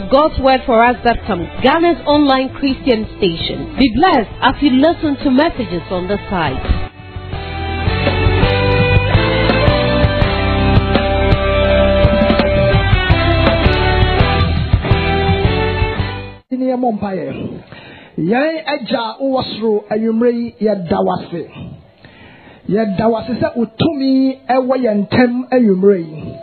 of God's Word for Us that comes, Ghana's online Christian station. Be blessed as you listen to messages on the site. Yai aja uwasro ayumrei ya dawase. Ya dawase sa utumi ewa yentem ayumrei.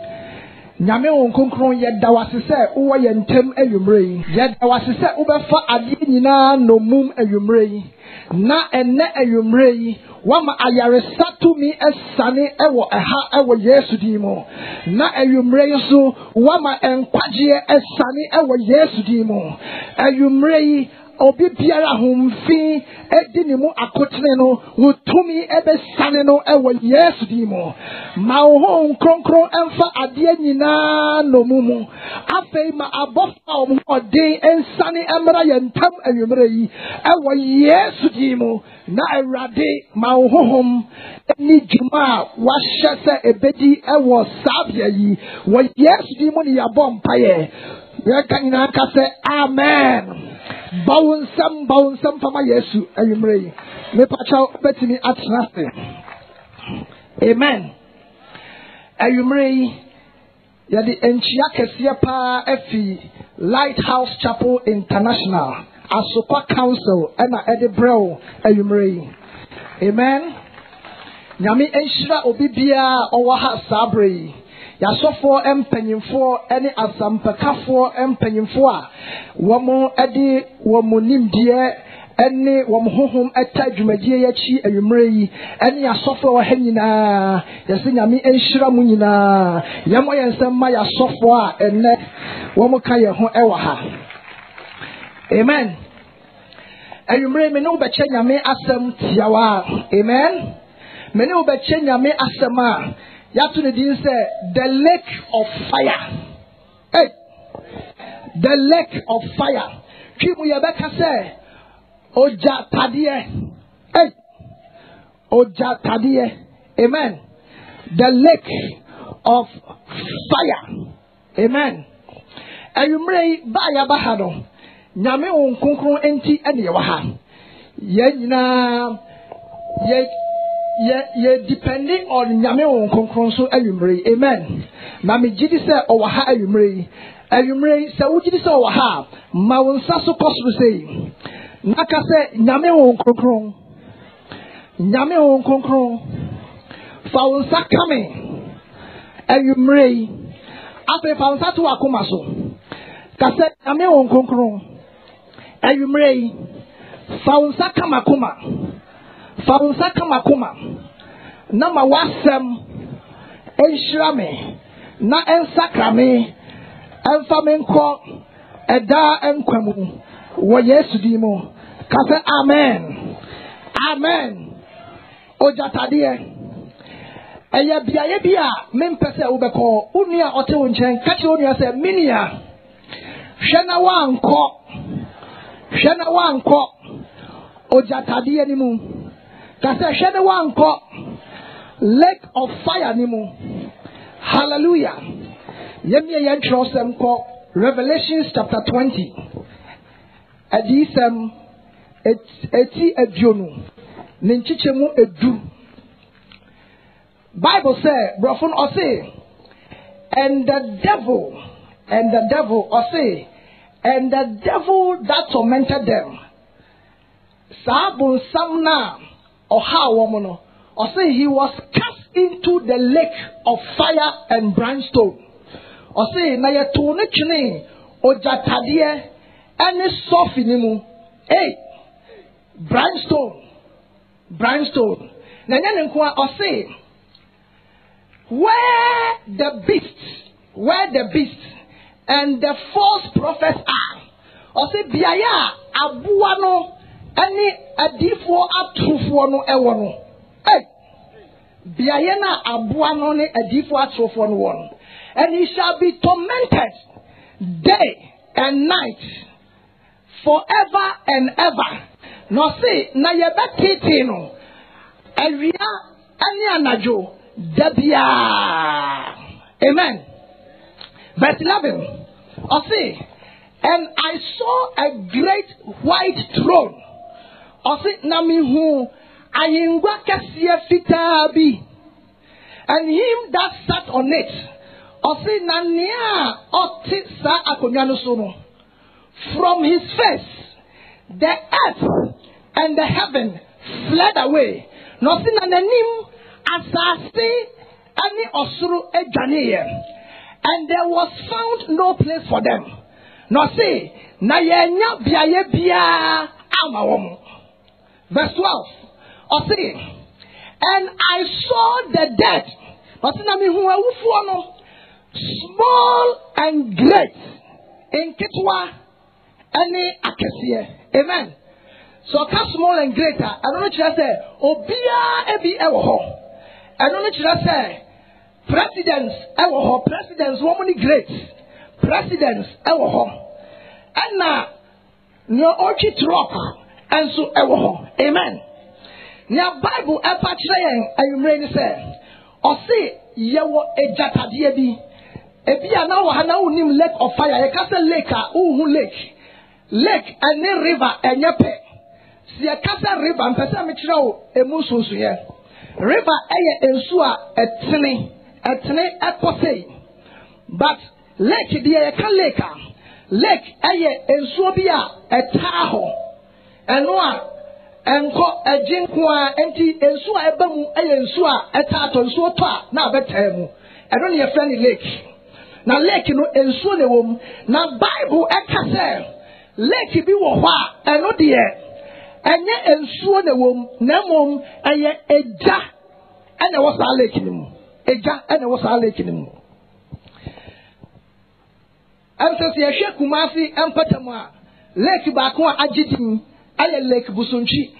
Nyame onkonkron ya dawase sa uwa yentem ayumrei. Ya dawase sa ubefa adi nyina no mum ayumrei. Na enne ayumrei wama ayaresatu mi esane ewo eha ewo Yesu dimo. Na ayumrei so wama enkwaje esane ewo Yesu dimo. Ayumrei obi biara humfi edinimu akotene no wutumi ebe sane no ewo Yesu dimo. Ma ho nkronkron emfa ade nyina no mumu afei ma abofa omodin ensane emra yentam ayumre yi ewo Yesu dimo. Na erade ma hohom ni juma wa hyese ebedi ewo sabia yi wo Yesu dimo ni yabom paye ya kanina ka se amen. Bawunsam fama Yesu ayumrei me pacha betimi atrase amen ayumrei ya di enchia kese pa efi Lighthouse Chapel International Asokwa Council ena Edinburgh ayumrei amen nyame enhira obibia owa sabrei yasofo empanyimfo ene asampakafo empanyimfo a womo edi womo nimdie ene womo honhom eta dwumadie yachi awumre yi ene yasofo wa hanyina yase nyame enhyira mu nyina yamo yensem ma yasofo a ene womo ka ye ho ewa ha amen awumre me no beche nyame asem tiawa amen me no beche nyame asem a Yatune din say the lake of fire. Hey, the lake of fire. Kimu yabeka say oja tadie. Hey, oja tadie. Amen. The lake of fire. Amen. Ayumrei ba ya bahado. Nyame onkonkron enti ene ye waha. Ye nyina ye depending on nyame onkonkron so ayumre amen na me gidi se owaha ayumre se wo gidi se owaha ma wonsa so kosro sei naka se nyame onkonkron fa wonsa kame ayumre ape fa wonsa to akoma so ka se nyame onkonkron ayumre fa wonsa kama koma Faunsa kama na ma wasem enhyira me na ensakra me emfa me nko eda enkwamu wo Yesu di mu ka se amen ojatade eye biaye bia mempese wo beko unia ote wo nchen ka che onua se minia hwena wanko ojatade ni mu Kase shede wanko lake of fire nimu. Hallelujah. Yemye yentrosem ko Revelations chapter 20. Adisem eti edionu. Ninchichemu edu. Bible say, brofun ose, and the devil ose, and the devil that tormented them. Sabun samna. Or how woman or say he was cast into the lake of fire and brimstone. Or say na ye to ne chine ojatade any sofinimu. Hey, brimstone. Na nya nko or say where the beast and the false prophets are. Or say biaya abuano any adifo atrufo no ewo no eh biaye na aboa no ne adifo atrufo no won and he shall be tormented day and night forever and ever no say na ye betiti no awia ani anajo dabia amen verse 11 I say And I saw a great white throne. Osi namihu ayingwa kesiye fitabi. And him that sat on it. Osi nania oti sa akonyano sono. From his face, the earth and the heaven fled away. Nothing nanim asasi ani osuru ejaniye. And there was found no place for them. No see, na yenya biaye bia amawom. Verse 12. O see, and I saw the dead. Small and great. In Kitwa, any akesie. Amen. So small and greater. I don't know what you say. Obia ebi ewoho. I don't know what you say. Presidents ewoho. Presidents woman great. Presidents ewoho. And now no orchid rock and so ewoho. Amen. Now Bible epachiyen ayumreni say. Osi yewo ejatadie bi. Ebi ana wo hana unim lake of fire. Ye kase lake a uhu lake. Lake ene river enyepe. Si ye kase river mpese amikira wo emu sunsu ye. River eye ensu a etene ekosei. But lake die ye ka lake a. Lake eye ensu bi a eta ho. Eno a enko ejinkwa enti ensu a eba mu eye ensu a eta ato ensu oto a na abeta mu. Eno ne ye friend lake. Na lake no ensu ne wom. Na Bible ekase lake bi wo hɔ a eno de enye ensu ne wom na mom eye eja ene wo sa lake ni mu. Eja ene wo sa lake ni mu. Amsasi ye hwe Kumasi empatamu a lake ba ko agidin aye lake Busunchi.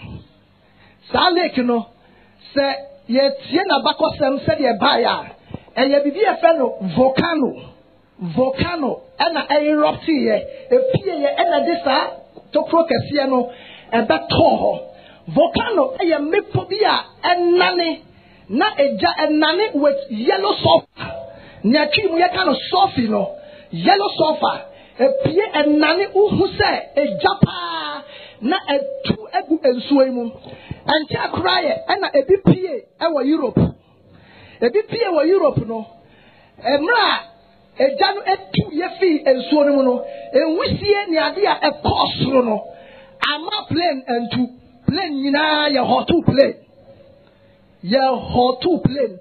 Sa lake no se ye tie na bakosem se de ba ya eye bibi e fe no volcano ena erupt ye epie ye ena de sa tokro kese no ebe toho volcano eye mepo bi a enane na eja enane with yellow sulfur na twi mu ye ka no sulfur no yellow sulfur epie enane uhu se eja pa na etu egu ensuo mu ante akra ye ena ebi pie ewo Europe no emra ejanu etu yefi ensuo no no enwisie ni ade a ekosoro no ama plane entu plane nyina ye hotu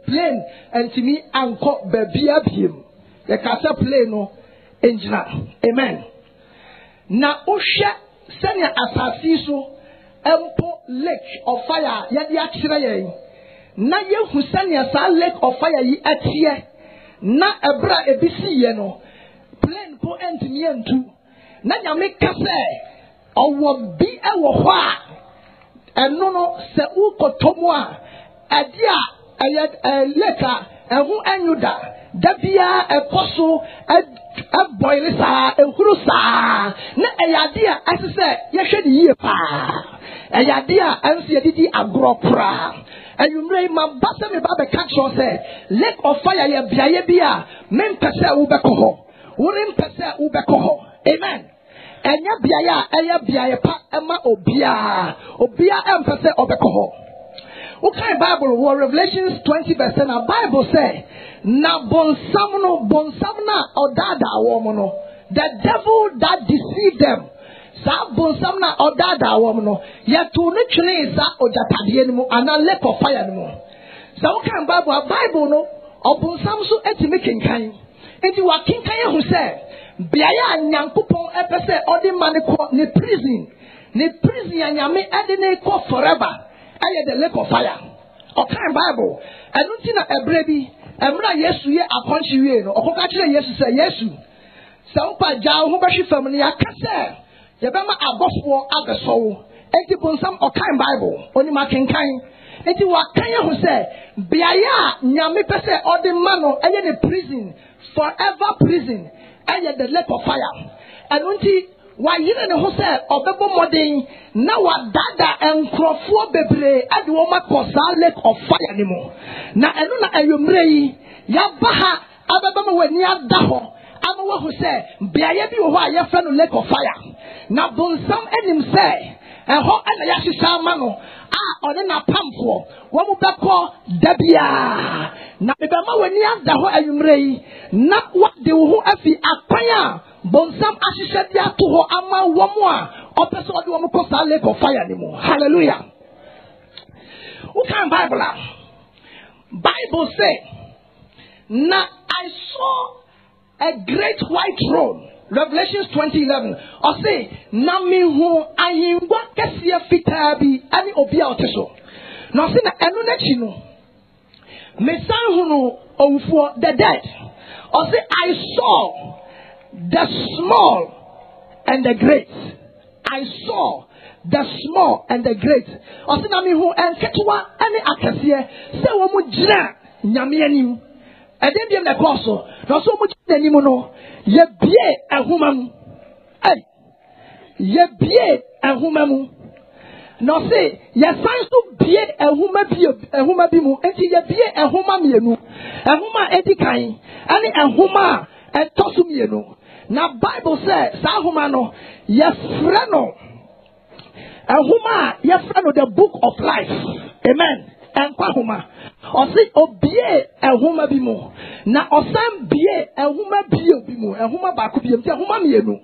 plane entimi anko babia biem ye kasa plane no enjina. Amen. Na ohwe senya asasi so empo lake of fire ye de akire ye na ye hu senya sa lake of fire yi atie na ebra ebisi ye no plane po entimi entu na nyame kase owo bi ewo ho a eno no se ukotomo a ade a leka ehu anyuda dabia ekoso boil sa ehuru sa na eyade a asese ye hwe de yie pa eyade a anse yedidi agropra ayumrei mabasa me ba be catch say lake of fire ye biaye bia men pese wo be koho wonim pese wo be koho. Amen. Enya biaye a eye biaye pa ema obia empese obekoho. Okay, Bible war Revelations 20 verse 10 Bible say na bonsam na odada womono the devil that deceived them sa bonsam na odada womono yetu ne twene sa ojatade ni mu ana lake of fire ni mu sa okay Bible no obonsam so etimi kenkan enti wa kenkan ehu say biaya nyankopon epese odi mane ko ne prison anyame ade ne ko forever. Aye the lake of fire. Okay, Bible. Enunti na ebrebi. Emra Yesu ye akonchi wie no. Okoka kire Yesu say Yesu. Sa upa jaw ho behwe fam ne yakase. Ye bema abofo abeso. Enti bonsam okay Bible. Oni makenkan. Enti wakanye ho say biaya nyame pese odi mano aye the prison, forever prison. Aye the lake of fire. Enunti wa yire ne ho say obebo modern na wadada enkrofo bebre ade wo makosa lake of fire ni mo na enu na ayomre yi ya baha abeba ma wani ada ho ama who say beaye bi wo ho a ye fa no lake of fire na bonsam enim say eho ana ya hyehyɛ ama no a ɔne na pamfo wo mu bɛkɔ dabia na bɛma wani ada hɔ anwumre yi na wa de wo ho afi akwan a bonsam ahyehyɛ de ato hɔ ama wo mu a ɔpɛ sɛ ɔde wo mu kɔ sa lake of fire ne mu. Hallelujah. Who can Bible say na I saw a great white throne. Revelations 20:11. Or say na mi hu ahingwa kɛseɛ fitaa bi ani obi a ɔte so. Na ɔse na ɛno n'akyi no mesan hu no owufoɔ the dead. Or say I saw the small and the great. I saw the small and the great. Or say na mi hu enketewa ani akɛseɛ sɛ wɔn mo gyina nyame anim. Ɛdɛm deɛ na ɛkɔɔ so. Na ɔso wɔn gyina anim no yebie ahoma mu. Hey, yebie ahoma mu. Na ɔse yɛsan so bie ahoma bi mu. Enti yebie ahoma mmienu. Ahoma a edi kan ɛne ahoma a ɛtɔ so mmienu. Na Bible sɛ saa ahoma no yɛfrɛ no ahoma a yɛfrɛ no the book of life. Amen. Ɛnkwa ahoma. Ɔse obie ahoma bi mu. Na ɔsan bie ahoma bi mu. Ahoma baako bi mu. Nti ahoma mmienu.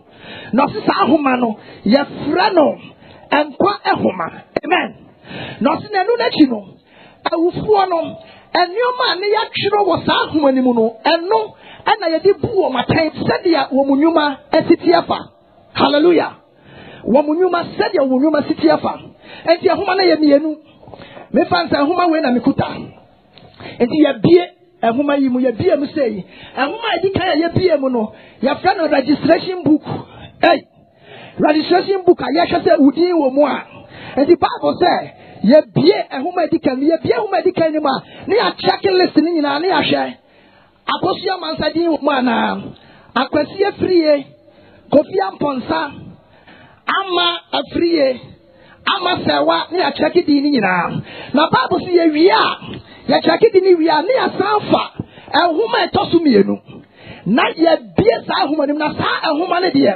Na ɔse saa ahoma no yɛfrɛ no ɛnkwa ahoma. Amen. Na ɔse n'anu n'akyi no awufoɔ no ɛnneɛma a ne yɛatwerɛ wɔ saa ahoma no mu no ɛno ɛna yɛde bu wɔn atɛn sɛdeɛ wɔn nnwuma asiti afa. Hallelujah. Wɔn nnwuma sɛdeɛ wɔn nnwuma asiti afa. Enti ahoma no yɛ mmienu. Mefa nsa ahoma wei na mekuta. Enti yɛbie ahoma yi mu yɛbie mu sei. Ahoma a yɛdi kan a yɛbie mu no yɛfrɛ no registration book. Hey, registration book a yɛhwɛ sɛ wodin wɔ mu a. Enti Bible sɛ yɛbie ahoma a yɛdi kan yɛbie ahoma a yɛdi kan mu a ne yɛakyɛke list ne nyinaa ne yɛahwɛ. Akosua mansa din wɔ mu anaa. Akwasi afirie. Kofi Amponsa. Ama afirie. Ama sewa ni akyɛke din ne nyinaa. Na Bible sɛ yɛwie a yɛkyɛke din ne wie a ne yɛsan fa ahoma ɛtɔ so mmienu. Na yɛbie saa ahoma no mu na saa ahoma no deɛ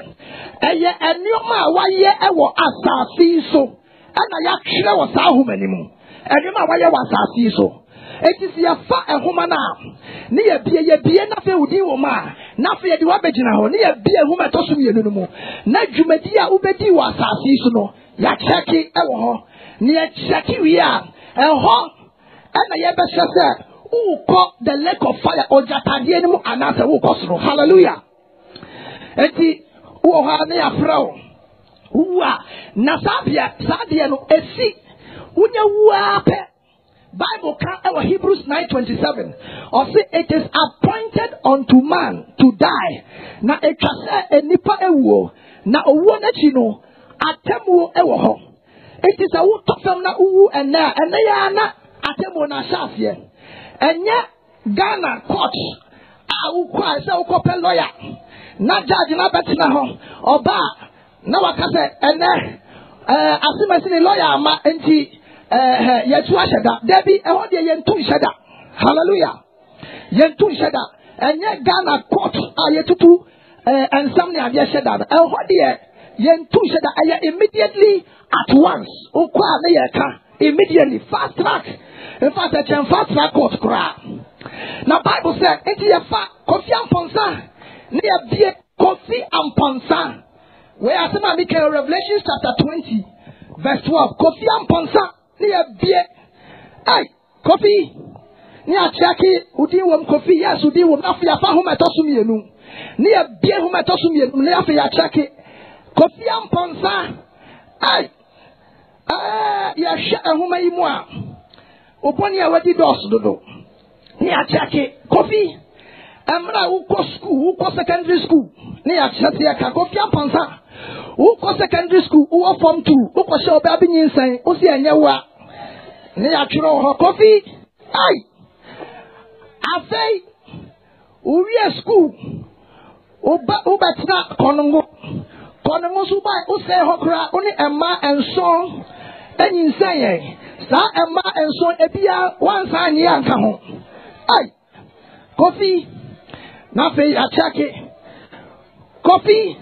ɛyɛ nneɛma a wayɛ ɛwɔ asase yi so ɛna yɛatwerɛ wɔ saa ahoma no mu. Nneɛma a wayɛ wɔ asase yi so. Eti si yɛfa ahoma no a ne yɛbie na afei wodi wɔ mu a na afei yɛde wabɛgyina hɔ ne yɛbie ahoma ɛtɔ so mmienu no mu. Na dwumadi a wobɛdi wɔ asase yi so no yɛakyɛke ɛwɔ hɔ. Ne yɛkyɛke wie a ɛhɔ ɛna yɛbɛhyɛ sɛ wokɔ the lake of fire ogyatadeɛ no mu anaasɛ wokɔ soro. Hallelujah. Enti wowɔ hɔ a ne yɛafrɛ wo wowu a na saa deɛ no ɛsi wonya wuaa pɛ. Bible can our Hebrews 9:27 or say it is appointed unto man to die. Na etwa sɛ enipa ewuo na owuo n'akyi no atemuo ɛwɔ hɔ. It is a wotɔ fam na uwu ɛnɛ ya na atemuo na ahyɛ aseɛ. Ɛnyɛ Ghana court a wokɔ sɛ wokɔpɛ lawyer na judge na bɛtena hɔ ɔba na waka sɛ ɛnɛ asemasi ne lawyer ama enti yɛtu ahyɛ da dabi ɛhɔ deɛ yɛntu nhyɛ da. Hallelujah. Yɛntu nhyɛ da. Ɛnyɛ Ghana court a yɛtutu nsɛm ne adeɛ hyɛ da. Ɛhɔ deɛ yɛntu nhyɛ da ɛyɛ immediately at once. Okɔ a ne yɛka immediately fast track. In fact ɛkyɛn fast track court koraa. Na Bible sɛ eti yɛfa Kofi Amponsa ne yɛbie Kofi Amponsa. Wei asɛm a meka Revelation chapter 20 verse 12. Kofi Amponsa ne yɛbie. Hey, Kofi ne akyɛke udin wɔm Kofi yes udin wɔm afei afa ahoma ɛtɔ so mmienu. Ne yɛbie ahoma ɛtɔ so mmienu ne afei akyɛke Kofi Amponsa. Hey, yɛhwɛ ahoma yi mu a obɔne a wadi dɔɔso dodo ne akyɛke Kofi ɛmra wokɔ school wokɔ secondary school ne yɛakyerɛ sɛ yɛka Kofi Amponsa wokɔ secondary school wowɔ form 2 wokɔhyɛ ɔbaa bi nyinsɛn wosi ɛnyɛ wo a ne yɛatwerɛ wɔ hɔ Kofi. Ai afei wowie school wobɛtena kɔnongo so wosɛe hɔ koraa wo ne ɛma nson anyinsɛn yɛn saa ɛma nson ebia wansa anyɛ anka ho. Ai Kofi na afei akyɛke Coffee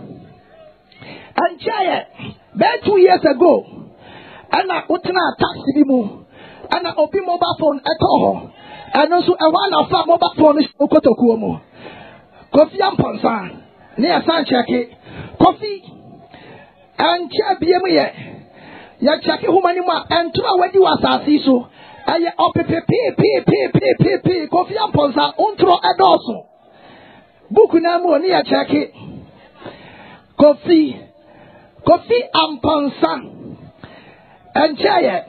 and chair. About 2 years ago, and I put in a taxi and I open mobile phone at all. And also a one of our mobile phone is Okotokuomo. Coffee and Ponsa, near Sanchaki. Coffee and chair BME. Yachaki Humanima and 2 when you are Sasiso. I up P. Coffee and Ponsa, Untro Adoso. Bukunamu near Chaki. Coffee and Ponsa and chair.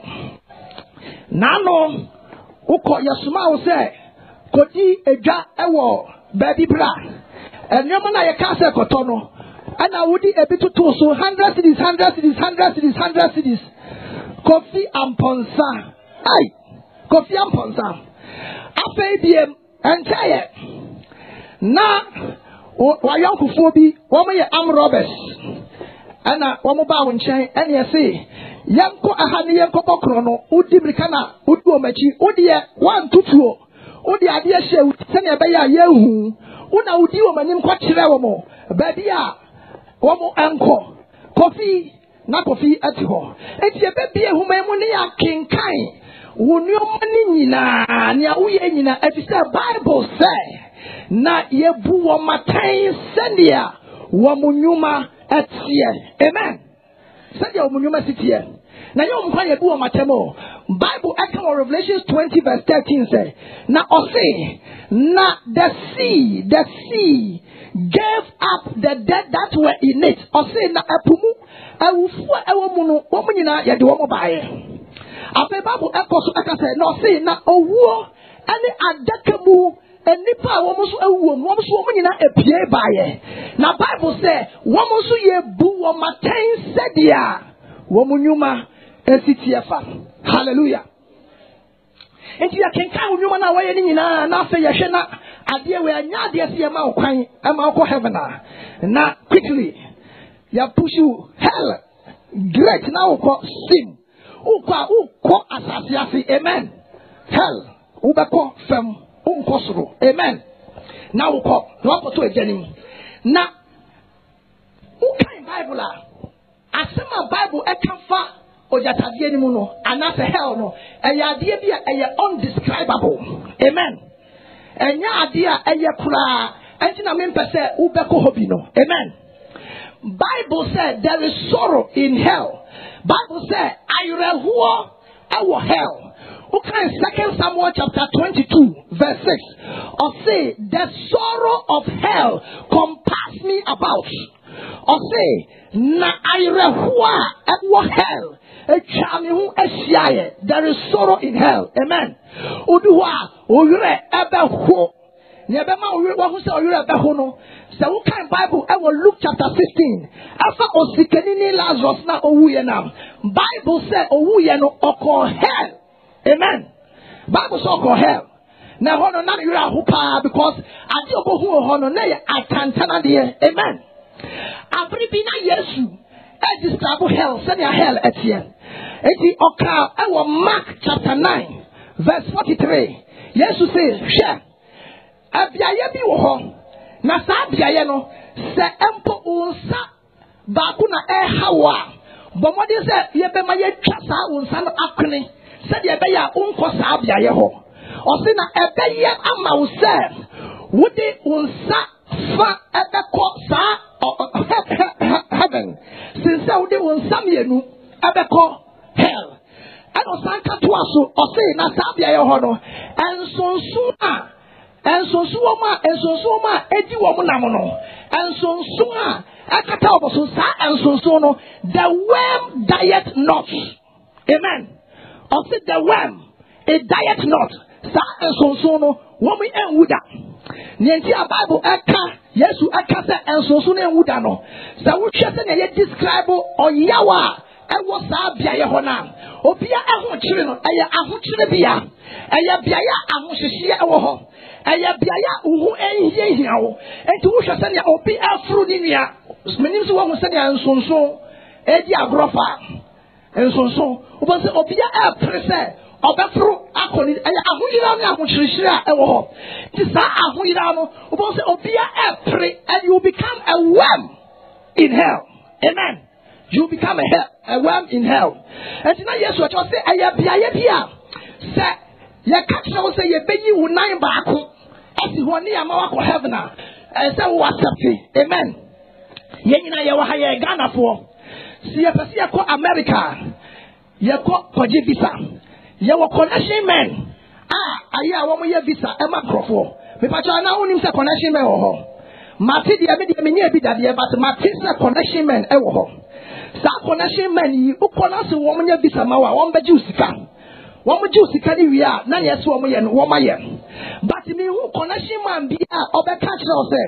Nano Uko Yasuma say, Koti Eja Ewo, Baby Bra, and Yamana Yakasa Kotono, and I would eat a bit too so 100 cities. Coffee and Ponsa. Aye, Coffee and Ponsa. Afe DM and chair. Na Wayanku Phobi, Wama Am Robbers. And a Wamaba Winchain, and you say, Yanko Ahani Yanko Bokrono, Udi Bricana, Udu Mechi, Udia, 1 2 2, Udi Adia Shew, Senya Baya Yehu, Una Udio Manim Quachirewomo, Badia, Wamo Anko, Coffee, na Coffee at home. It's a baby who may money King Kai, who knew money na, Nia Uyenina, as the Bible say, na Yebu Matain Sendia, Wamunyuma at here. Amen. Sendia Wamunyuma sit here. Now you mkwanye buwa matemo. Bible account of Revelation 20 verse 13 say, na ose, na the sea gave up the dead that were in it. Ose na epumu, ewufu ewomunu, womunina yedi womo baye. Ape Bible echo so eka say, na ose na owuo, ene adakamu, enipa womusu ewuo, womusu womunina epie baye. Na Bible say, womusu yebu womaten sedia, womunyuma esitiefa. Hallelujah. Enti ya kenka unyuma na waye ni na afa ya hwe na ade we anya ade se ma okwan ama ko heaven na quickly ya push you hell great na uko sin uko asasiasi. Amen. Hell ubako fam unkosoro. Amen. Na uko wapoto ejani na ukan Bible asema Bible ekafa ojatadie ni mu no anase hell no eyadie bia eye undescribable. Amen. Enya adie eye kura entina mempese ubeko hobi no. Amen. Bible said there is sorrow in hell. Bible said ayrehuo ewo hell. Okay, 2 Samuel chapter 22 verse 6 or say the sorrow of hell compass me about. Or say na ayrehuo ewo hell. There is sorrow in hell. Amen. Uduwa oyure ebeho. Nebema oyure who say oyure ebeho no. So what kind Bible? I will Luke chapter 16. After Osikenini Lazarus na owuye na. Bible say owuye no oko hell. Amen. Bible say oko hell. Na hono na yura hupa because adi obohu hono na ya atantana de. Amen. Abribina Yesu. I describe hell. Send your hell at here. Eti oka ewo Mark chapter 9 verse 43. Jesus says, "Share. Abiaye bi wo ho. Na sa abiaye no se empo unsa ba ku na hawa. Bomode se ye be ma ye twa sa unsa no akene. Se de be ya unko sa abiaye ho. O se na ebe ye ama wo se wode unsa fa ebe ko sa heaven. Since wode unsa mienu ebe ko hell. And Osanka to us, or say, Nasabia Yohono, and Sonsuma, and Sonsuma, Edi Womonamono, and Sonsuma, Akatabosusa, and Sonsono, the worm diet not. Amen. Or say the worm, a diet not. Sa and Sonsono, Womi and Wuda. Nientia Bible Aka, Yesu Akasa and Sonsono and Wudano. So we just describe or Yawa. I was a Bia Hona. Obia Ahon, Aya Ahon Bia, Aya Biaya Amushia Oho, Aya Biaya Uhu and Yao, and to Ushasania Obi Afrudinia, Menis Wamusania and Sonso, Edia Grofa, and Sonso, who was Obia Prese, obefro akoni ahoyira na ahohirihira ewo ho ti sa ahoyira no obo se obia epre and you become a worm in hell. Amen. You become a worm in hell. And now yes what you say aya bia say ye catch no say ye beyi wo nan baako esi ho ne ama wa heaven a say wo accept. Amen. Ye nyina ye wa ha ye Ghana fo si ye pese ye ko America ye ko koje visa ye wo connection men aya wo mo ye visa e ma krofo me pa cha na onim se connection men wo ho mate dia me dia me nya bi da dia but mate se connection men e wo ho sa connection men yi ukona se wo mo nya visa ma wa wo mbeji usika wo mo ji usika ni wi a na ye se wo mo ye no wo ma ye but me who connection man bi a obeka kire o se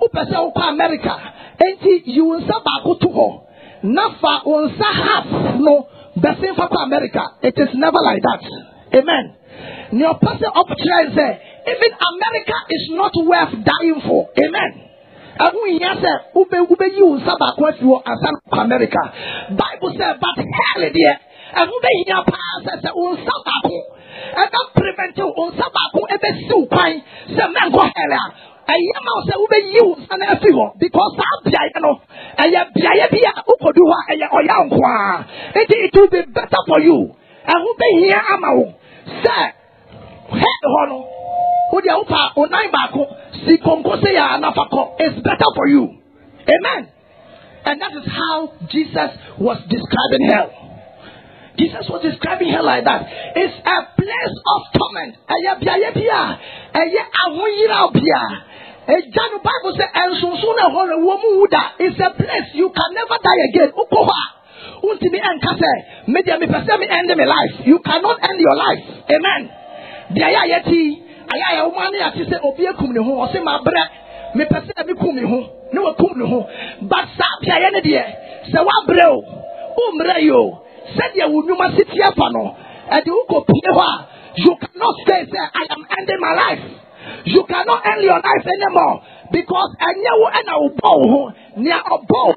u pese wo ko America enti you will say ba ko to ho nafa on sa half no the same for America. It is never like that. Amen. Your person opportunity say even America is not worth dying for. Amen. And we hear say ube you sabako if you are America. Bible says but hell there. And ube hear pastor say on sabako. And that prevent you on sabako ebe su kwan say men go hell. I am also ube you and everyone because you know it will be better for you. And who be here amao say head hono who the upa onai bako si konkose ya nafako is better for you. Amen. And that is how Jesus was describing hell. Jesus was describing hell like that. It's a place of torment. The Bible says, it's a place you can never die again. End my life. You cannot end your life. Amen. Said you will not sit here for no, and you go you cannot say, I am ending my life. You cannot end your life anymore because I know and I will bow near a bow.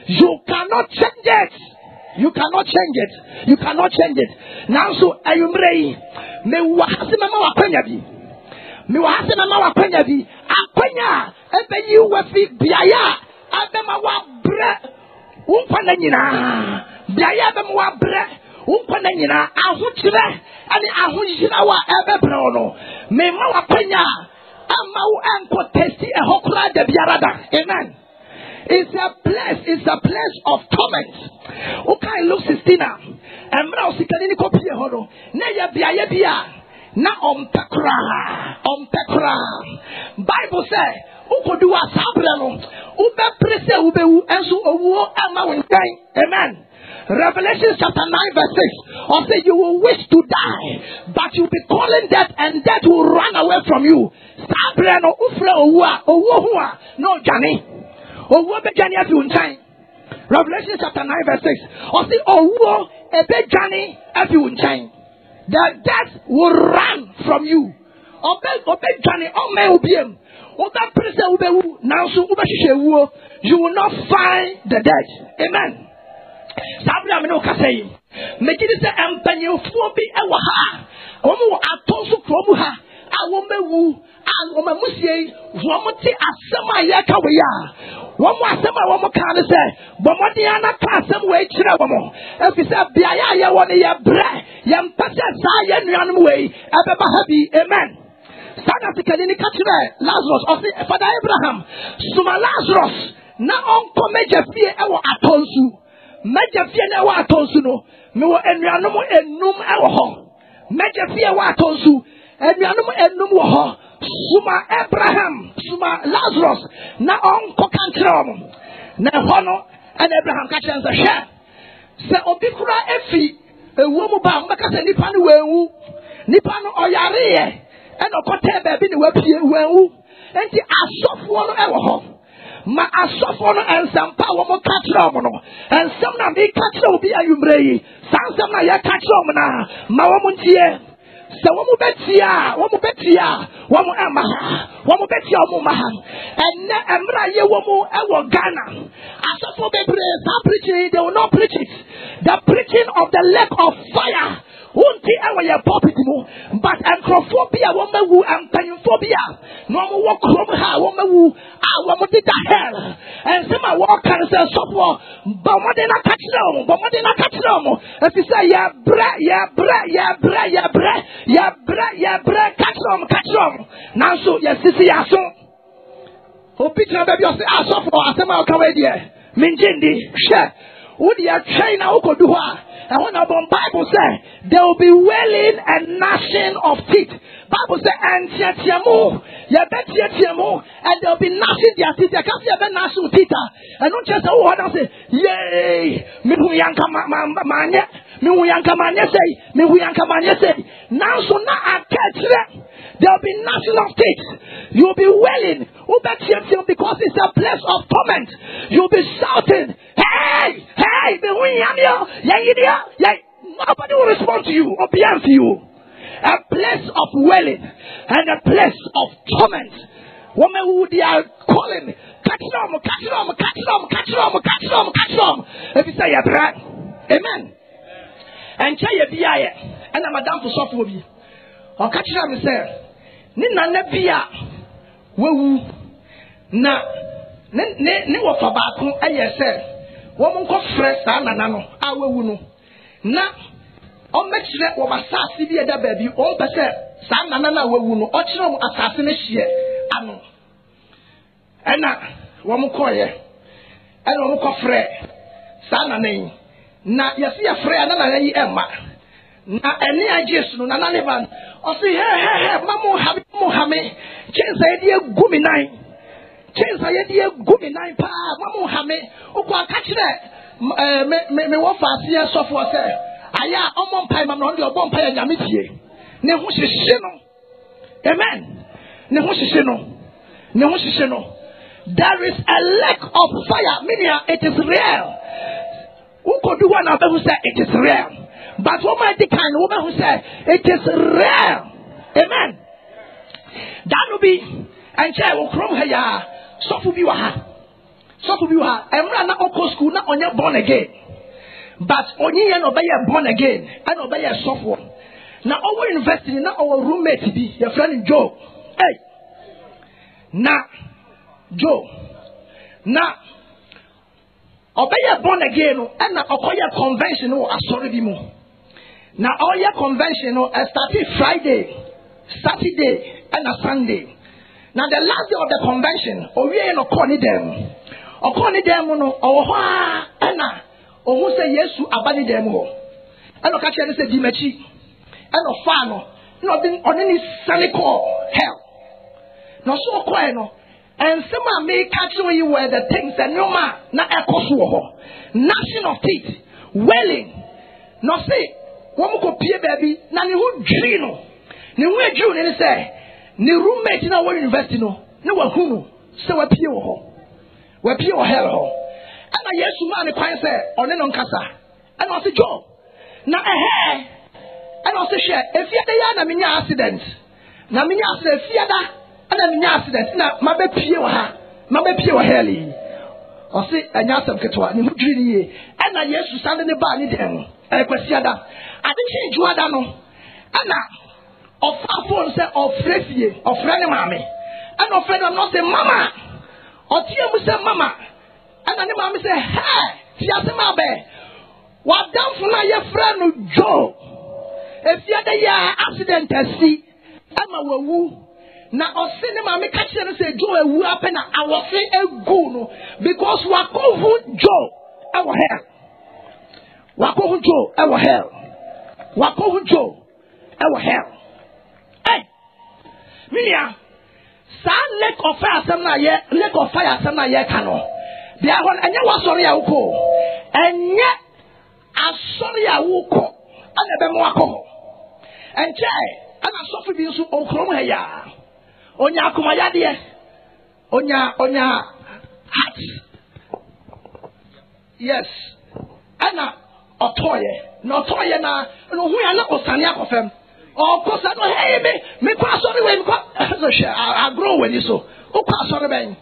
You cannot change it. You cannot change it. You cannot change it. Now, so are you ready? Me wahasima wa penyabi. Me wahasima wa penyabi. Apenya ebe you wafi biaya abema wa bre. Umpana nyina biaya be mo abre umpana nyina ahokyere ane ahohyira wa ebebre no me ma wa panya ama wo anko testi ehokura de biarada. Amen. It's a place of torment. Okay, Luke 16 emra osikani ni kopie hono na ya biaya bia na ompekura Bible say ukodu asabre no ube prese ubewu enso owo ama wonkan. Amen. Revelation chapter 9 verse 6 or say you will wish to die but you will be calling death and death will run away from you. Sabre no ufre owo ho a no jani owo be jani afi wonkan. Revelation chapter 9 verse 6 or say owo ebe jani afi wonkan. The death will run from you. Obe jani ome ubiem. You will not find the dead. Amen. Sabra me no kasei. Me gidi se empanyefo bi e wa ha. Omo atonso kromu ha. Awomewu, awomemusie, womote asema yeka we ya. Womo asema womo kan se, bomodi ana ka asem we kire womo. Efi se bia ya ye woni ye bre, ye mpese sa ye nuanom we, ebeba ha bi. Amen. Sada tikadini kachire Lazarus of Father Abraham suma Lazarus na onko meje fie ewo atonsu meje fie na ewo atonsu no me wo enuanom enum ewo ho meje fie ewo atonsu enuanom enum wo ho suma Abraham suma Lazarus na onko kanchire wo na ho no and Abraham kachire se hwe se obi kura efi ewo mu ba mbaka se nipa no wewu nipa no oyare ye and okote baby ni wapie wewu enti asofo no ewo ho ma asofo no ensampa wo mo kachira mo no ensam na me kachira obi ayumre yi sansam na ya kachira mo na ma wo mo ntie So womu betia, womu emaha, womu betia womu maha. And emra ye womu ewo Ghana. As for bebre, start preaching, they will not preach it. The preaching of the lake of fire. Unti ewa ye pulpit mu, but anthrophobia womewu and panphobia. No more walk from her, womewu, womu did the hell. And some are walk and say software, but what did I catch them? But what did I catch them? As you say, yeah, bre, catch them. Now so, yes, this is your son. Oh, Peter, baby, I say, I saw for a summer comedy. Minjindi, share. Would you train a Okodua? And when the Bible says there will be wailing and gnashing of teeth. Bible says and tiamu, and there will be gnashing their teeth. There can't be a gnashing teeth. And not just oh, I say, yay, me who yanka manya, me who yanka manya say. Now so now I catch them. There will be gnashing of teeth. You will be wailing, because it's a place of torment. You will be shouting, hey, nobody will respond to you or be answer you. A place of wailing and a place of torment. Women who they are calling, catch them. If you say you're right, amen. And tell you be and I'm a damn for soft will be. Or catch them and say, Nina Nebia, woo, na, ne wa fabaku, I said. Woman called fresh and nano, I will know. Na, on make sure of assassin the other baby, all the set, San Nana will know, or children assassination. Ano. And now, woman call ye, and woman call fresh, San name. Na, you see a friend and Emma. Na, any ideas, no, Nanavan, or say, hey, Mamma, Mohammed, change the idea, gummy nine. Change the idea, gummy nine, pa, Mamma Hame, Oka catch that. Me wa fast software say, Aya, on pie, man, on your bumpire, Yamitie. Nehushino. Amen. Nehushino. There is a lack of fire, meaning it is real. Who could do one of them who say it is real? But what might the kind of woman who say it is real? Amen. That will be, and say, will come here. So for you are, I'm not on school, not on your born again. But on you and obey born again, and obey a software. Now, our investing in our roommate to be your friend Joe. Hey, Joe. Obey a born again, and now acquire conventional as sorry be more. Now, all your conventional started Friday, Saturday, and a Sunday. Now the last day of the convention, we ain't no corny them. Or corny them no or Anna or who say yes to abandon them all. And catch and say Dimechi and no fano, not been on any sunny call hell. No so quiet no. And some may catch you where the things that no man not a cosuo. Gnashing of teeth, wailing. No say, one more baby, none who dream. New way June and say. Ni roommate in our university no one who so we pure hell. And I yes man kwan say on no nkasa. And I say Joe. Na and I say share if you dey na menya accident. Na menya accident fiada and na menya accident na mabe pie wa ha. Mabe pie wa hell yi. I say anya asem ketwa ni hudwiri ye. And na Yesu sande ne ba ni dem. E kwasiada. Ade change wada no. Ana of our phone say of refie of friend mommy and of friend not say mama or tia say mama and the mommy say hey tia say ma be what down for na your friend Joe if you dey accident see ama wawu na o say ne mommy catch you say Joe ewu ape na awofe egu no because wakohu Joe ewo hell wakohu Joe ewo hell hey, Minia, San lake of fire, some lake of fire, some cano. They are one, and you was sorry, I will call. And yet, I'm sorry, I will call. And the Bemoaco. And Jay, and I'm sorry, being so on Cromaya. Onya Kumaya, dear. Onya hat. Yes. Anna, Otoye, no Toye, no, we are not Osania of them. Or cause I know, hey, me pass on the way, I grow when you so. Oh, pass on the bank.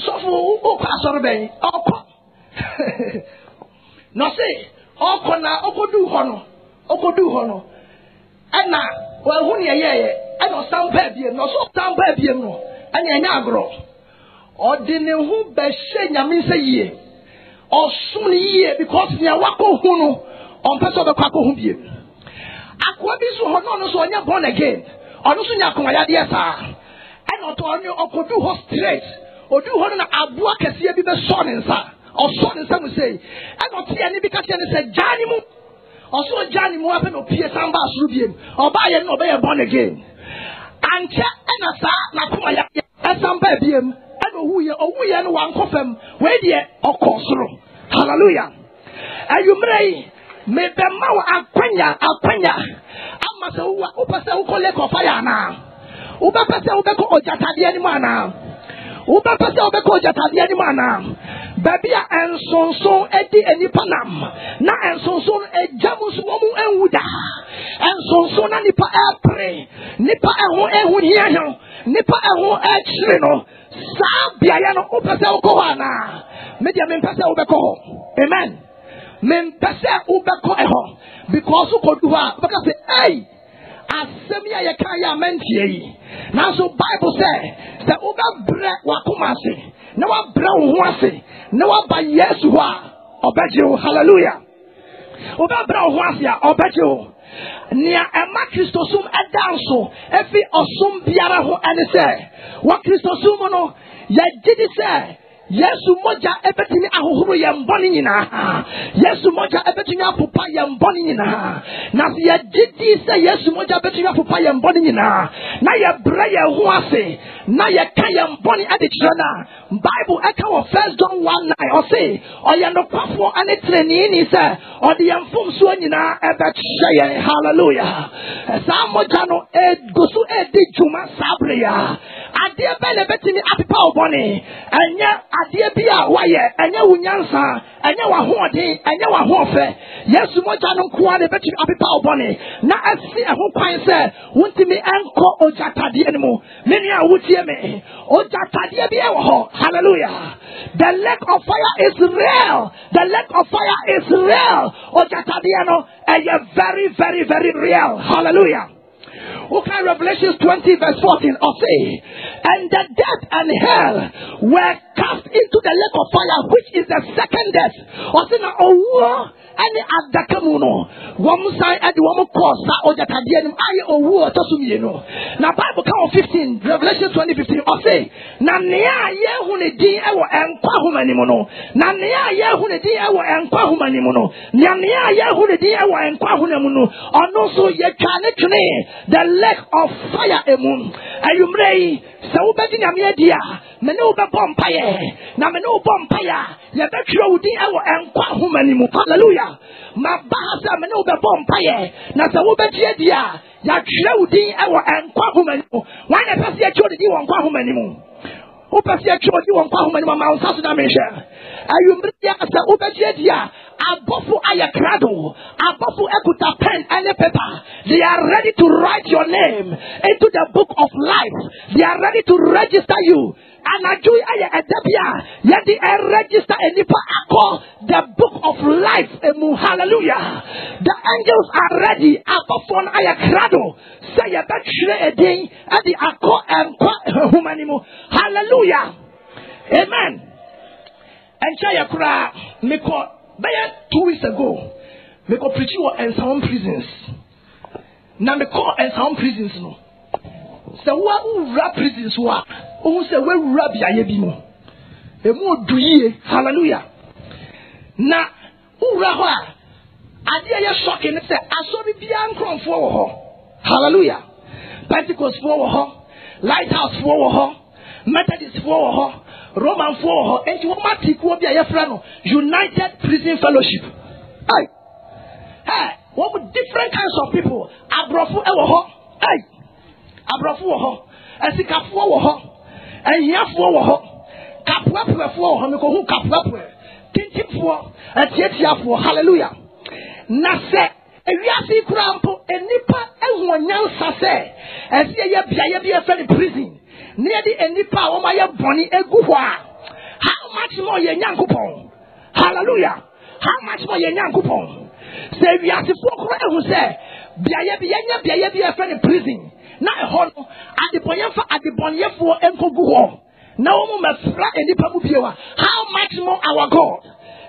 So for pass on the bank. Oh, no, say, oh, do honor. And now, well, when you're here, I don't stand baby, no, so stand baby, no, and you're grow. Or didn't who be saying, I mean, say ye, or soon ye, because you're wako huno on person of the quaco who Aquabis who are not so you're born again, or no sooner come at the and not on you or could do her straight, or do her a book as ye be the son and son, or son and son will say, I don't see any because you said, Johnny Mo, or so Johnny Mo up and Pierre Samba Rubian, or buy and obey born again. And check and a sa, Nakumaya, and some baby, and who you or we and one coffin, where dear or Cosro. Hallelujah. And you may. Me be mawa akwanya ama se uwa upase ukole ko fire na uba pese ubeko ojatade ani mana uba pese ubeko ojatade ani mana baby a ensonson edi enipa nam na ensonson ejamusu wo mu enwuda ensonson na nipa apre nipa ehu hiaho nipa ehu achire no sa bia ya no upase uko ana me dia me pese ubeko amen. Men pese ubeko eho because you could do because say hey asemia ye kan ya mentie now so Bible say that uba bre wakumase na wa bre wo ase na wa ba Yesu ha obeje hallelujah uba bre wo ase ya obeje nia ema Christosum edanso efi osum biara ho ene say wa Christosum no ye gidi say Yesu moja ebetini ahuhuru ya mboni nyina. Yesu moja ebetini apupa ya mboni nyina. Na si ya jidi se Yesu moja ebetini apupa ya mboni nyina. Na ya bre ya huase. Na ya kaya mboni adichana. Bible eka wa 1 John 1:9. O say, o ya no kwafo ane treni ni se. O di ya mfumsuo nyina ebetsheye. Hallelujah. Sa moja no gosu edi juma sabre ya. Adie bele betini apipa oboni. Enya adie bia waye enye wunyansa enye wa hoden enye wa hofe Yesu moja no kwa ne betimi apepa obone na asi eho kwan se wuntimi enko ojatade animu meni a wutie me ojatade bia wo ho hallelujah. The lake of fire is real. The lake of fire is real. Ojatade no very very very real. Hallelujah. Okay, Revelation 20 verse 14 or say, and the death and hell were cast into the lake of fire, which is the second death. Or say na owo any adakamuno one side at the one cause that ojatadian I owo tosumino. Now Bible count 15, Revelation 20:15 or say, na nea ye hune din ewo enkwa humanimono. Na nea ye hune din ewo enkwa humanimono. Na nea ye hune din ewo enkwa hunamuno. Ono so ye kane tune the lake of fire emun. Ayumrei se ubedi nyame dia me ne ube bompaye na me ne ubompaye ye betwe udi ewo enkwa humanimu. Hallelujah. Ma bahasa me ne ube bompaye na se ubedi dia ya twe udi ewo enkwa humanimu. Wane pese ye twe udi ewo enkwa humanimu. Upesi ye twe udi ewo enkwa humanimu ma unsasu na menhwe. Ayumrei se ubedi dia abofu ayakrado abofu ekuta pen and paper. They are ready to write your name into the book of life. They are ready to register you. And I do yet they register the book of life. Hallelujah. The angels are ready. Above ayakrado say a day at the akko and humanimo. Hallelujah. Amen. And Chayakra Miko 2 weeks ago, me go preach you in some prisons. Now me call in some prisons no. So what who rap prisons wa? Who say we rap ya ye bi mo? E mo duye. Hallelujah. Na who rap wa? Ade ye shocking say asori bia nkronfo wo ho. Hallelujah. Pentecost fo wo ho. Lighthouse fo wo ho. Methodist fo wo ho. Roman for and you want to go be a friend United Prison Fellowship. Hey, what with different kinds of people? Abrofu ewo hey, abrofu ho, esikafu ho, enyafo ho, kapwapwe ho, me ko hu kapwapwe, tintifo, etietiafo. Hallelujah. Na se ewiase kura mpo enipa who announce say, as ye be a friend prison, near the any power, my bonny eguwa. How much more ye Yankupon? Hallelujah. How much more ye Yankupon? Say, we are the folk who say, be a friend in prison. Now, at the Bonye for Enkoguo. Now, how much more our God?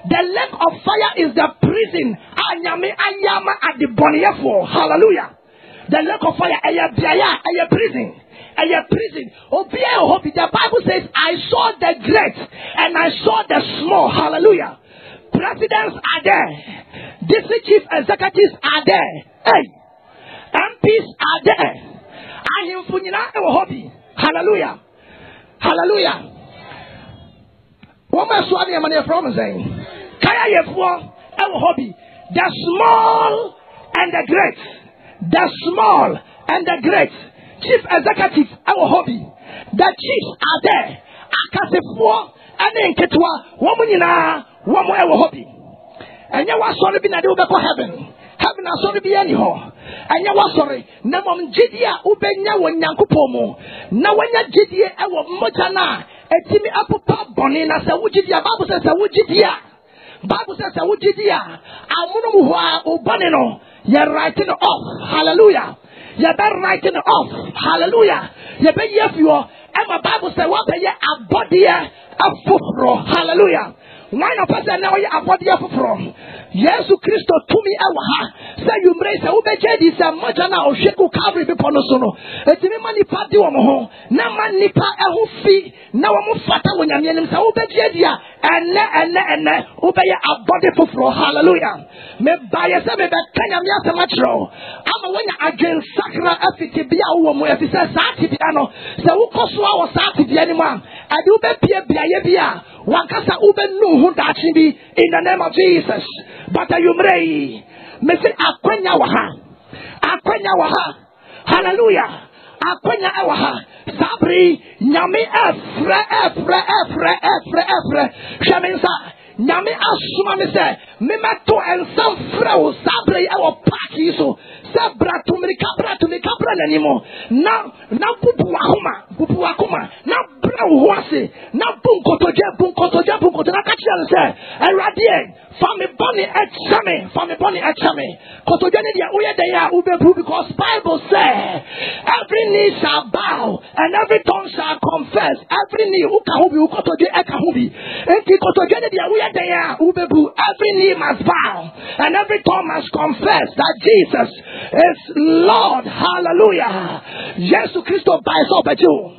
The lake of fire is the prison. Ayama at the Bonye for. Hallelujah. The lake of fire, a prison. A prison. The Bible says, I saw the great and I saw the small. Hallelujah. Presidents are there. District chief executives are there. Hey. MPs are there. Hallelujah. Hallelujah. What my swami money from saying? Kaya yefo ewo hobby. The small and the great. The small and the great. Chief executive ewo hobby. The chiefs are there. Akasefo ane nketwa womu nyina womu ewo hobby. Enye wa sorry bi na de obekọ heaven. Heaven na sorry bi ani ho. Enye wa sorry na mom gidia ubenya wo Nyankopon mu. Na wanya gidie ewo moja na etimi apopa boni na se wugidia. Bible says se wugidia. Bible says se wugidia. Amuno mu ho a obane no ye writing off. Hallelujah. Ye be writing off. Hallelujah. Ye be yefio. And my Bible says what be ye abodie afofro. Hallelujah. Why not person now you are body from? Yes, Christo to me ewa. Say you embrace ubeje this majana o sheku kabri be ponosono. Etimi mani padi wo ho. Na mani pa eho fi na wo mo fata wo nyame nim sa ubeje dia ene ubeye abode foforo. Hallelujah. Me baye se me be kanya me asemachro. Ama wonya agen sakra afiti bia wo mo efisa saati bia no. Se wo koso a wo saati bia ni ma. Ade ube pie bia ye bia. Wankasa ube nu hu dachi bi in the name of Jesus. But you may say akwenya waha. Hallelujah. Akwenya waha. Sabri nyame efre. Shaminsa nyame asuma me say me meto ensam freo sabri ewo party so sabra tumika nanimo na bubu akoma na bra wo ase na bunkotoje na kachi say erade fami boni exame kotoje ne dia oye dey a ubebu because Bible say every knee shall bow and every tongue shall confess. Every knee ukahubi ukotoje ekahubi enti kotoje ne dia oye dey a ubebu. Every knee must bow and every tongue must confess that Jesus is Lord. Hallelujah. Jesus Christ by so beju.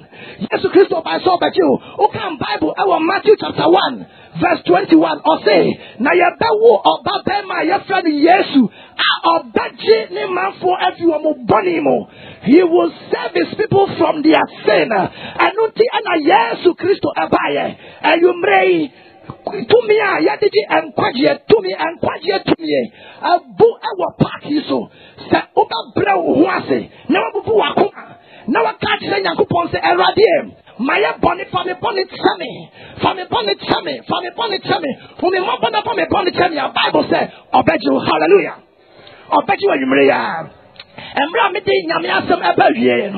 Jesus Christ by so beju. O can Bible our Matthew chapter 1 verse 21 or say na ye bewo oba be ma ye friend Yesu a obaje ni man for everyone mo boni mo. He will save his people from their sin. Anuti ana Yesu Christ abaye and you may to me yadiji enkwaje to me abu ewo party so se oba bra wo ase na wabubu wakoma na wakati na Nyankopon se erade Maya bonnet for me bonnet chame. For me more bonnet for me bonnet chame. Bible says, Obeju, hallelujah. Obeju Yumrea. And Ramidi Yamiasam Abaye.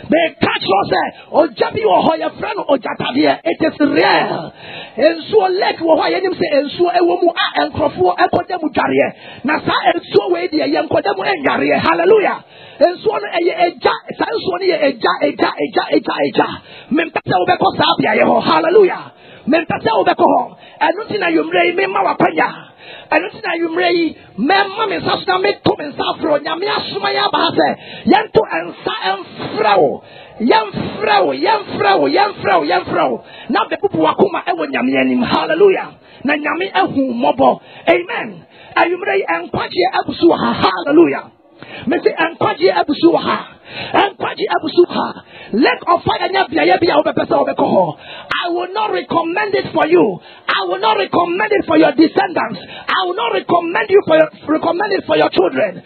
The catch was Ojabi or Hoya friend or Jatavia. It is real. And so let Wahayanim say, and so a woman and Crofu Ekodemu Jaria. Nasa and so way the young Kodemu and Jaria. Hallelujah. And so a Mempata obeko sabia yeho. Hallelujah. Mempata obeko. Anutina yumrei me mawapanya. Anutina yumrei me mame sasna me to men safro. Nyame asuma ya bahase. Yanto ensa enfrao. Yamfrao. Now the people wakuma ewo nyame anim. Hallelujah. Na nyame ehu mobo. Amen. Ayumrei enkwaje abusuha. Hallelujah. Me say enkwaje abusuha. Lake of fire nya bia ye bia obepesa obeko ho. I will not recommend it for you. I will not recommend it for your descendants. I will not recommend it for your children.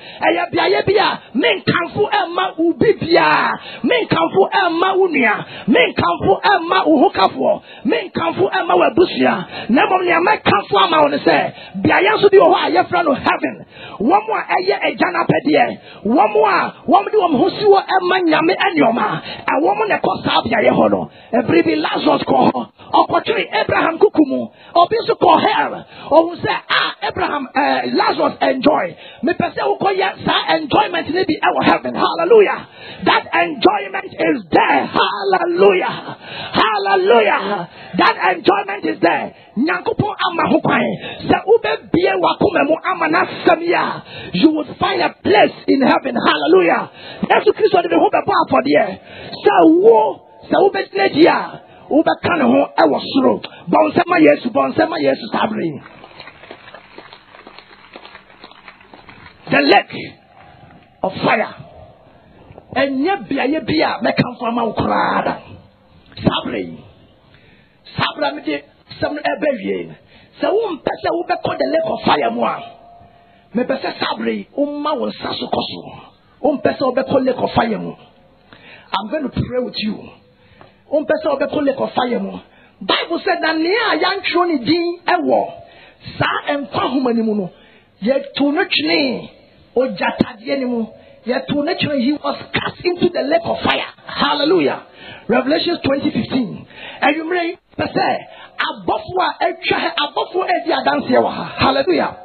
Men kanfu emma ubibia. Men kanfu emma unia. Men kanfu emma uhukafo. Men kanfu emma webusia. Nemo ni ama kanfu ama on say. Biaya so bi ho aye fra no heaven. Womo eye ejana pedie. Womo di wom hosiwo emma nyame enioma. A womo ne ko sa biaye ho no. Every Lazarus ko ho. Okochiri Abraham kukumu. Obi so ko hell. O say Abraham Lazarus enjoy. Me pese wo ko ye sa enjoyment ni bi e wo heaven. Hallelujah. That enjoyment is there. Hallelujah. Hallelujah. That enjoyment is there. Nyankopon ama ho kwan. Se ube bie wakoma mu ama na samia. You would find a place in heaven. Hallelujah. Jesus Christ de ho be bo for there. Se ube tnegia. Ube kan ho e wo soro. Bonsema Yesu sabri. The lake of fire. And ye bia me come from my crowd. Sabra me de some ebeyen. So pesa ube call the lake of fire moi. Me pesa sabri umma won saso koso. Pesa ube call lake of fire mo. I'm going to pray with you. Pesa ube call lake of fire mo. Bible said that near young troni din ewo. Sa emfa humani mu no. Ye to no chne o jatadie ni mu. Yet to nature he was cast into the lake of fire. Hallelujah. Revelation 20:15. And you may say, above edi adansi ewa. Hallelujah.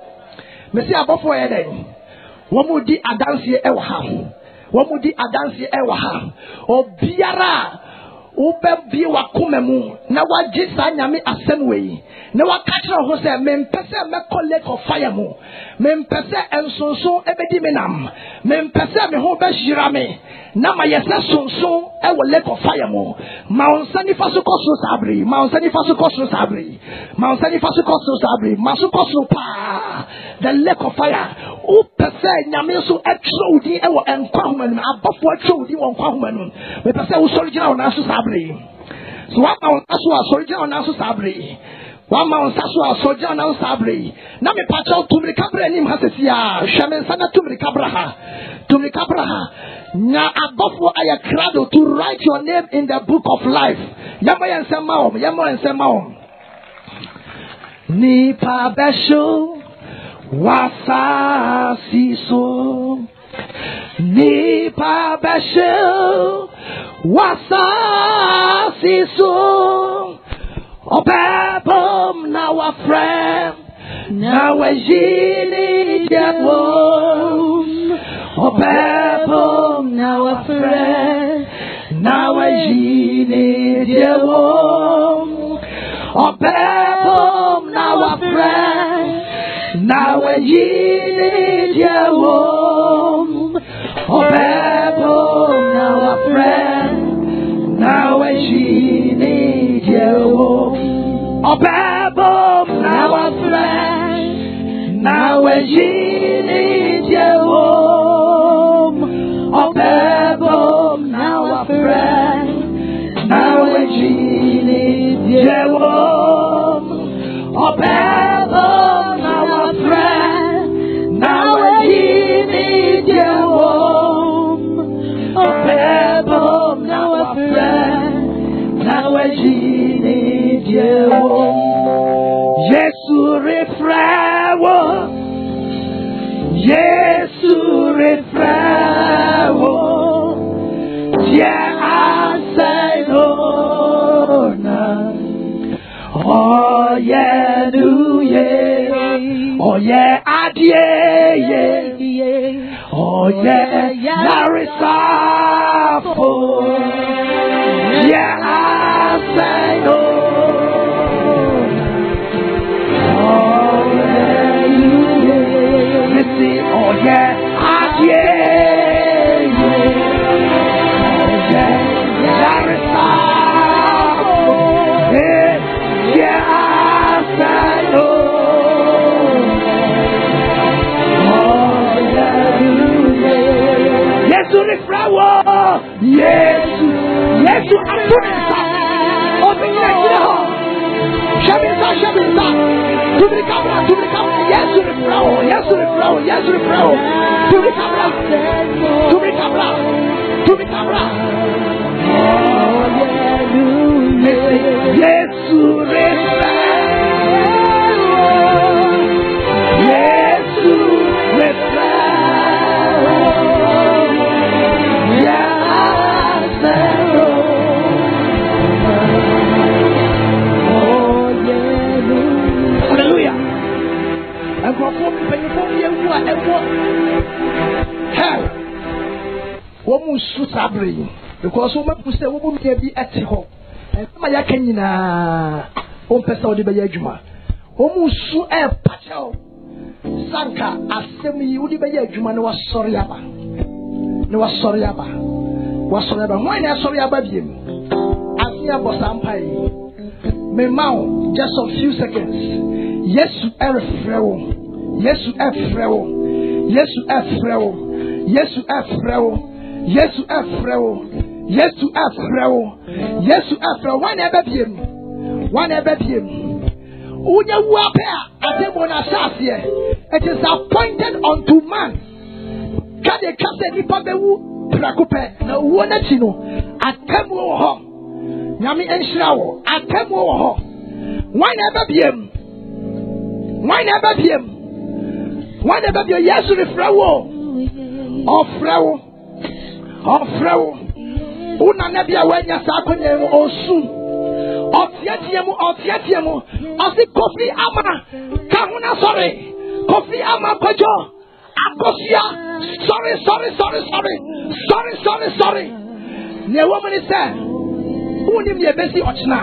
Me say above edi. Wamudi adansi ewa. Wamudi adansi ewa. Obiara. Ube bi wakumemu na wajisa nyame asemwe na wakachira ho se mempese meko lake of fire mu mempese ensonso ebedi menam mempese me ho be hira me na ma yesa sonso e wo lake of fire mu ma onsani faso koso sabri maso koso pa the lake of fire upese nyame so etro udi e wo enkwa homanu abofo etro udi wo nkwa homanu mempese wo sorigina na so so one man as soldier on our sabri. One man as soldier on our sabri. Now me patch out to me cabra nim hasesia. Shaman sana to me cabraha. Now above what I crado to write your name in the book of life. Yama and Samaom. Nipa besho wasa siso. Nipa besho wasa siso obebom na wa friend na we jini jabom obebom na wa friend na we jini jabom obebom na wa friend na we jini jabom obebom na wa friend now she needs you. Obebom now a friend. Now she needs you. Obebom now a friend. Now she needs you. Obebom now a friend. Now she needs you. Obebom now a friend, now a genie, Yesu refrawo, yeah, I say no, oh yeah, do yeah, oh yeah, adie, yeah, oh yeah, Narisafo. Yeah, I say no. Oh yeah, listen. Oh yeah, yeah. Oh yeah, Narisafo. Yeah, I say no. Oh yeah, yes, to the flower. Yes, I'm doing something. Open your Because woman who say woman may be at home. And my yakanina, Pesa de Bayajuma. Omusu e Patel Sanka, Assemi, Udibayajuma, was sorry about. No was sorry about. Was sorry about. Why not sorry about him? Asia Bosampai. Me mount just a few seconds. Yes, you are frail. Yes, you are frail. Yes, you are frail. Yes, you are frail. Yes, you are frail. Yes, you are frail. Yes, you are frail. One ever him. One ever him. Unya wapea atemona shasie. It is appointed unto man. Kade kase nipa bewu prakupe na uona chino. Atemu ho. Nyami enshirawo. Atemu ho. One ever him. One ever him. One ever him. Yes, you are frail. Ofrawo. Ofrawo. Una nebia wenya sakonye osu. Otiatiemu. Osi Kofi Ama. Kahuna sorry. Kofi Ama kojo. Akosia. Sorry. Ne woman say. Uni mi ebesi ochna.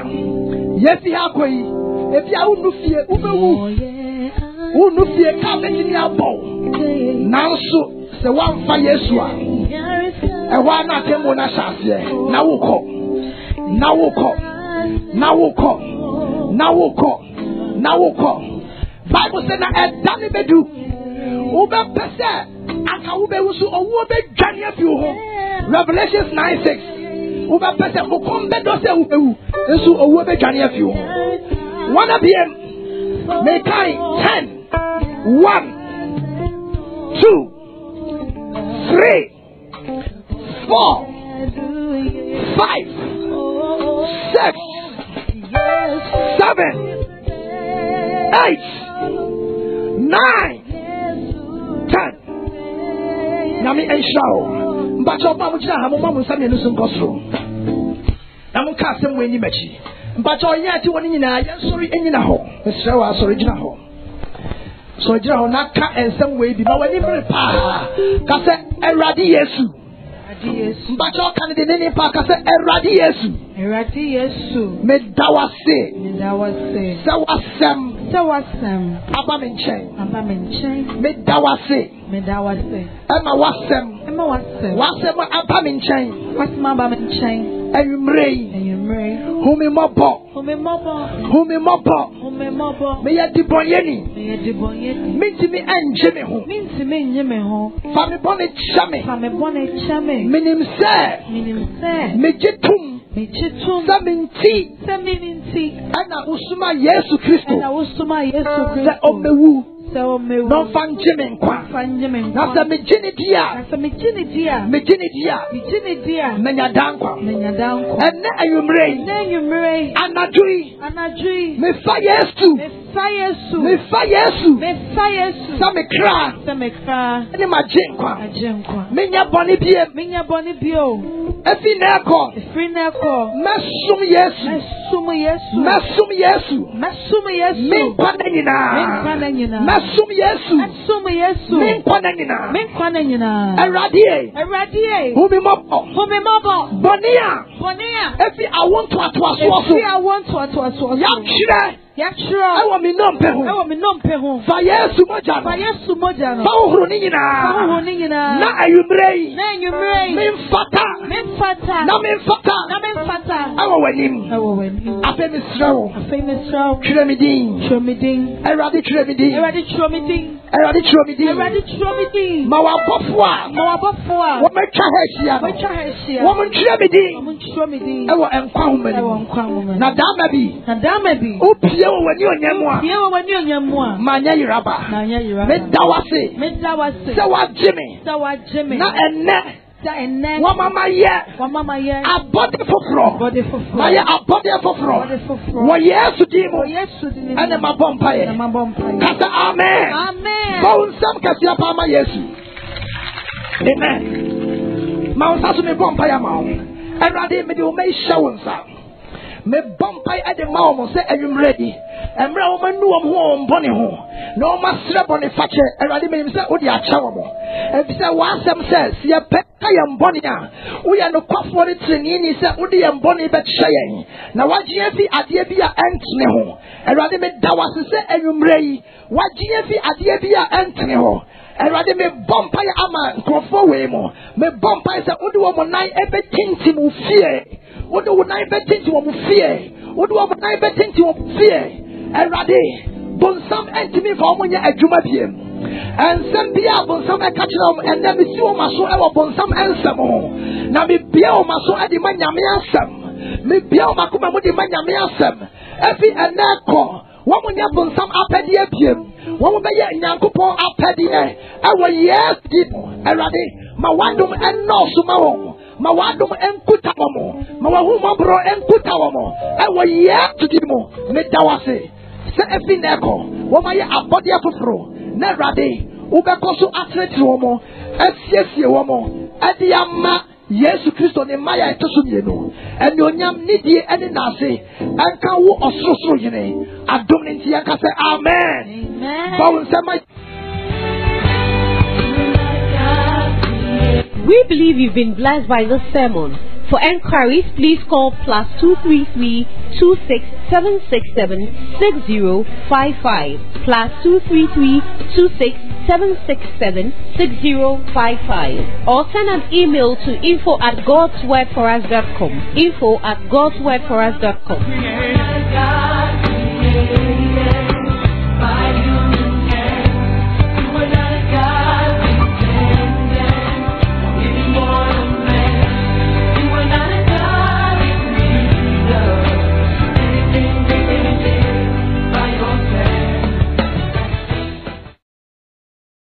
Yesi hakoi. Ebi a unufie ubewu. Unufie ka betini abo. Nanso se wamfa Yesu a. Ewa na temo na shasie. Na wuko. Bible says na edani bedu. Ube pese aka ube usu owo be dwane afi ho. Revelations 9:6. Ube pese ukombe do se ube u. Esu owo be dwane afi ho. One of them Mekai 10 1 2 3 4 5 6 7 8 9 10. Nami enshao. Mbacho mamu jina hamu mamu sami enusu nkosro. Namu kase mweni mechi. Mbacho yati wani nyina yansori enyina ho. Esrawa asori jina ho. So jina ho naka ensem we bi ma wani mre pa. Kase Eradi Yesu. Mbacho kan de nene pa kase Eradi Yesu. Me dawase. Sawasem. Abamenchen. Me dawase. Emma wasem. Wasem abamenchen. Eyumrei. Humi mobo. Me yadibonyeni. Mintimi enjeme ho. Fami bone chame. Minim se. Me jitum. Saminti. Ana usuma Yesu Kristo. Se omewu. No fanjimen kwa. Nasa mejini dia. Menyadankwa. Ene ayumrei. Anadui. Me fa Yesu. Same kra. Ene majenkwa. Menya boni bio. Efi neko. Mesum Yesu. Min kwananyina. Mesum Yesu. Min kwananyina. Eradi. Humi mobo. Bonia. Efi I want to atwaso. Yakshire. I want me nompehu. Fa Yesu moja. Fa uhuru ninyina. Na ayumrei. Min fata. Na min fata. Awa wenim. Afe misrawo. Chiremidin. Eradi chiremidin. Mawabofwa. Wamecha heshia. Wamun chiremidin. Ewa enkwa humeni. Na damabi. Upia tie wo wani onyamwa tie wo wani onyamwa manya yiraba me dawase se wa jimi na enne Wamama ye abode foforo maye abode foforo wo Yesu dimo ene mabompa ye kata amen bawunsam kasia pa ma Yesu amen maunsa so me bompa ya mawo erade me de o me shawunsa me bompa ade mawo mo se anwumredi emra wo manu wo ho mbone ho na o masre bone fache erade me se odi acha wo mo ebise wasem se se peka ye mbone a wo ye no kwafo ne treni ni se odi ye mbone be cheyen na wagye fi ade bi a entne ho erade me dawase se anwumredi wagye fi ade bi a entne ho erade me bompa ya ama nkrofo we mo me bompa se odi wo mo nan ebe tinti mu fie odi wo nan ebe tinti wo mu fie odi wo mo nan ebe tinti wo fie erade bonsam entimi fa omo nya adwuma biem ensem bia bonsam e ka kire om ende me si o maso e wo bonsam ensem ho na me bia o maso e di manyame ansem me bia o makoma mo di manyame ansem efi eneko wo mo nya bonsam apedi abiem wo mo be ye nyankopon apedi e wo yes people erade ma wadom enoso ma wo ma wadom enkuta wo ma wahu mabro enkuta wo wo yes people me dawase se efi neko wo ma ye abode afoforo na rade wo be koso atreti wo mo asiesie wo mo ade ama Yesu Kristo ne maya etoso mienu ene onyam nidie ene nase anka wo ososoro yene adom ne ntia ka se amen bawon sama. We believe you've been blessed by this sermon. For enquiries, please call +233 26767 6055 +233 26767 6055 or send an email to info@godswordforus.com info@godswordforus.com.